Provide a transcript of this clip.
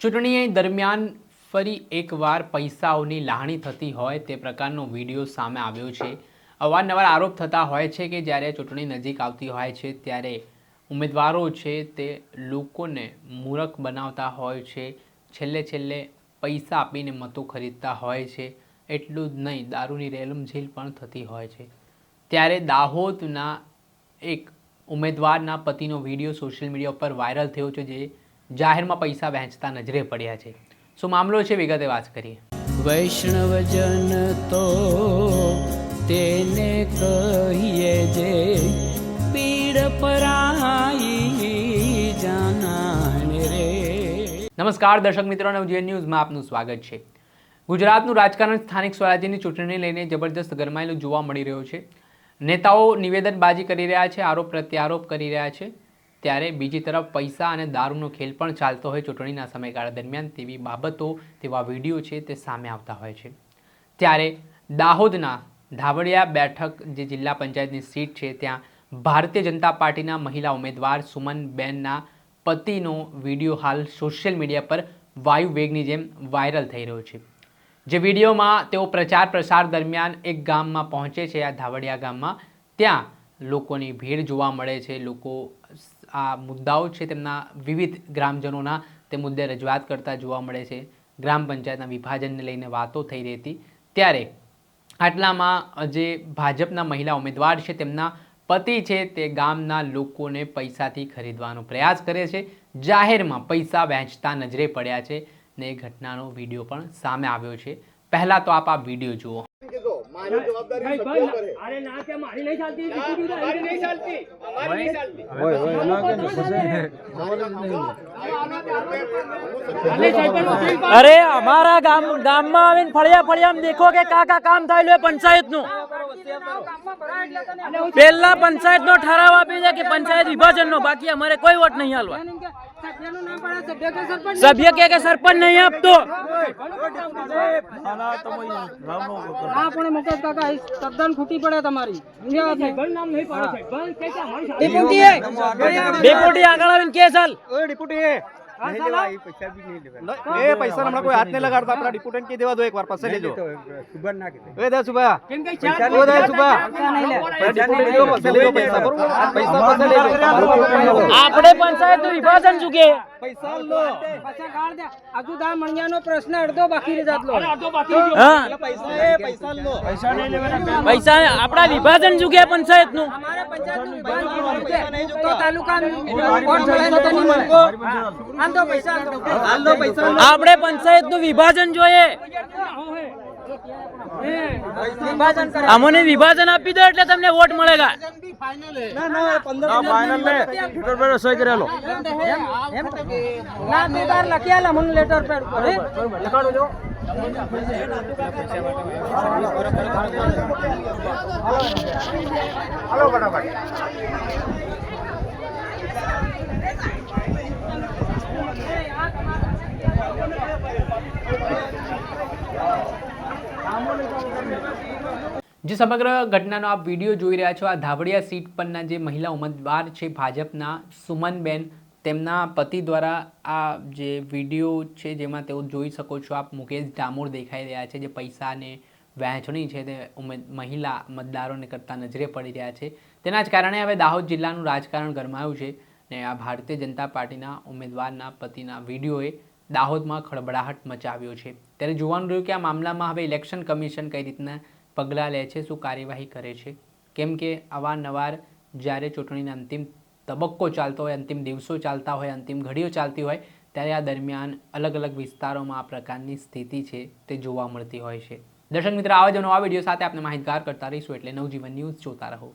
ચૂંટણી દરમિયાન ફરી એકવાર પૈસાઓની લાગણી થતી હોય તે પ્રકારનો વિડીયો સામે આવ્યો છે। અવારનવાર આરોપ થતા હોય છે કે જ્યારે ચૂંટણી નજીક આવતી હોય છે ત્યારે ઉમેદવારો છે તે લોકોને મૂર્ખ બનાવતા હોય છે, છેલ્લે પૈસા આપીને મતો ખરીદતા હોય છે। એટલું જ નહીં, દારૂની રેલમઝેલ પણ થતી હોય છે। ત્યારે દાહોદના એક ઉમેદવારના પતિનો વિડીયો સોશિયલ મીડિયા ઉપર વાયરલ થયો છે, જે જાહેરમાં પૈસા વહેંચતા નજરે પડ્યા છે। શું મામલો છે, વિગતે વાત કરીએ। વૈષ્ણવજન તો તેને કહીએ જે પીડ પરાઈ જાનાને રે। નમસ્કાર દર્શક મિત્રો, નવજીવન ન્યૂઝમાં આપનું સ્વાગત છે। ગુજરાતનું રાજકારણ સ્થાનિક સ્વરાજ્યની ચૂંટણીને લઈને જબરદસ્ત ગરમાયેલું જોવા મળી રહ્યું છે। નેતાઓ નિવેદનબાજી કરી રહ્યા છે, આરોપ પ્રત્યારોપ કરી રહ્યા છે, ત્યારે બીજી તરફ પૈસા અને દારૂનો ખેલ પણ ચાલતો હોય ચૂંટણીના સમયગાળા દરમિયાન તેવી બાબતો, તેવા વિડીયો છે તે સામે આવતા હોય છે। ત્યારે દાહોદના ધાવડિયા બેઠક જે જિલ્લા પંચાયતની સીટ છે, ત્યાં ભારતીય જનતા પાર્ટીના મહિલા ઉમેદવાર સુમનબેનના પતિનો વિડીયો હાલ સોશિયલ મીડિયા પર વાયુ વેગની જેમ વાયરલ થઈ રહ્યો છે। જે વિડીયોમાં તેઓ પ્રચાર પ્રસાર દરમિયાન એક ગામમાં પહોંચે છે, આ ધાવડિયા ગામમાં। ત્યાં લોકોની ભીડ જોવા મળે છે। લોકો આ મુદ્દાઓ છે તેમના વિવિધ ગ્રામજનોના તે મુદ્દે રજૂઆત કરતા જોવા મળે છે। ગ્રામ પંચાયતના વિભાજનને લઈને વાતો થઈ રહી હતી, ત્યારે આટલામાં જે ભાજપના મહિલા ઉમેદવાર છે તેમના પતિ છે તે ગામના લોકોને પૈસાથી ખરીદવાનો પ્રયાસ કરે છે, જાહેરમાં પૈસા વહેંચતા નજરે પડ્યા છે ને એ ઘટનાનો વિડીયો પણ સામે આવ્યો છે। પહેલા તો આપ આ વિડીયો જુઓ। अरे हमारा गाम में आवीने फळिया देखो के का काम थायेलुं पंचायत नु पहला पंचायत नो ठराव आपी दे कि पंचायत विभाजन नो, बाकी हमारे कोई वोट नहीं हालवा। सभ्य के सरपंच नहीं आप तो तद्दन खूटी पड़े तमारी डेपुटी आगळ आवीने के साल पैसा हमारा कोई हाथ नहीं लगाता, अपना डिपुटेंट के देवा दो एक बार पैसे ले लो। सुबह ना के दे सुबह वो दे सुबह डिपुटेंट को पैसे ले लो, पैसा ले लो। आपणे पंचायत નું વિભાજન ચૂકે पैसा लो, पैसा काढ दे। अजू दा मणियानो प्रश्न अर्धो बाकी रह जातलो। हां पैसा लो, पैसा नहीं लेवाना। પૈસા આપણા વિભાજન ચૂકે પંચાયત નું। हमारे पंचायत નું विभाजन तो तालुका कोण મળે તો નહીં મળે। આમ તો પૈસા हाल लो, पैसा लो। આપણે પંચાયત નું વિભાજન જોઈએ। विभाजन करे અમને વિભાજન આપી દો એટલે તમને વોટ મળેગા। ना ना 15 फाइनल में लेटर पर सही करेलो ना बेदार लखियाला मन लेटर पेड पर लखाडो जो हेलो फटाफट જે સમગ્ર ઘટનાનો આપ વિડીયો જોઈ રહ્યા છો, આ ધાવડિયા સીટ પરના જે મહિલા ઉમેદવાર છે ભાજપના સુમનબેન, તેમના પતિ દ્વારા આ જે વિડીયો છે જેમાં તેઓ જોઈ શકો છો આપ મુકેશ ડામોર દેખાઈ રહ્યા છે, જે પૈસાને વહેંચણી છે તે મહિલા મતદારોને કરતા નજરે પડી રહ્યા છે। તેના જ કારણે હવે દાહોદ જિલ્લાનું રાજકારણ ગરમાયું છે ને આ ભારતીય જનતા પાર્ટીના ઉમેદવારના પતિના વિડીયોએ દાહોદમાં ખળબળાહટ મચાવ્યો છે। ત્યારે જોવાનું રહ્યું કે આ મામલામાં હવે ઇલેક્શન કમિશન કઈ રીતના પગલાં લે છે, શું કાર્યવાહી કરે છે, કેમ કે અવારનવાર જ્યારે ચૂંટણીનો અંતિમ તબક્કો ચાલતો હોય, અંતિમ દિવસો ચાલતા હોય, અંતિમ ઘડીઓ ચાલતી હોય, ત્યારે આ દરમિયાન અલગ અલગ વિસ્તારોમાં આ પ્રકારની સ્થિતિ છે તે જોવા મળતી હોય છે। દર્શક મિત્રો, આવા જ નવા વિડીયો સાથે આપણે માહિતગાર કરતા રહીશું, એટલે નવજીવન ન્યૂઝ જોતા રહો।